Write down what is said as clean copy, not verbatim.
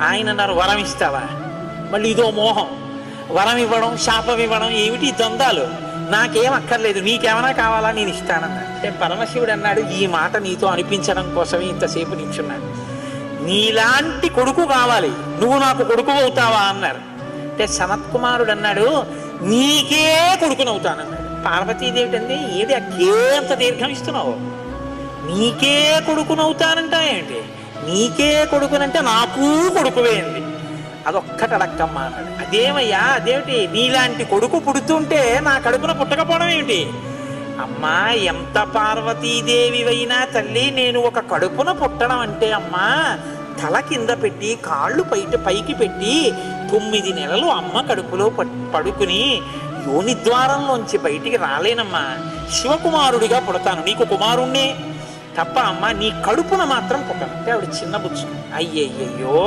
ఆయన అన్నారు వరం ఇస్తావా? మళ్ళీ ఇదో మోహం, వరం ఇవ్వడం శాపం ఇవ్వడం ఏమిటి ద్వంద్వాలు? నాకేం అక్కర్లేదు, నీకేమైనా కావాలా నేను ఇస్తానన్నా. అంటే పరమశివుడు అన్నాడు, ఈ మాట నీతో అనిపించడం కోసమే ఇంతసేపు నిల్చున్నాడు. నీలాంటి కొడుకు కావాలి, నువ్వు నాకు కొడుకు అవుతావా అన్నారు. అంటే సనత్కుమారుడు అన్నాడు, నీకే కొడుకునవుతానన్నాడు. పార్వతీదేవి అండి, ఏది అంత దీర్ఘం ఇస్తున్నావు? నీకే కొడుకునవుతానంటా ఏంటి? నీకే కొడుకునంటే నాకు కొడుకువే అండి. అదొక్కటి అడక్కమ్మా అన్నాడు. అదేమయ్యా, అదేమిటి నీలాంటి కొడుకు పుడుతుంటే నా కడుపున పుట్టకపోవడం ఏమిటి? అమ్మా, ఎంత పార్వతీదేవివైనా తల్లి, నేను ఒక కడుపున పుట్టడం అంటే అమ్మా, తల కింద పెట్టి కాళ్ళు పైకి పెట్టి 9 నెలలు అమ్మ కడుపులో పడుకుని యోని ద్వారంలోంచి బయటికి రాలేనమ్మా. శివకుమారుడిగా పుడతాను, నీకు కుమారుణ్ణే తప్ప అమ్మ నీ కడుపున మాత్రం పుట్టను. అంటే ఆవిడ చిన్న బుచ్చు. అయ్యయ్యో,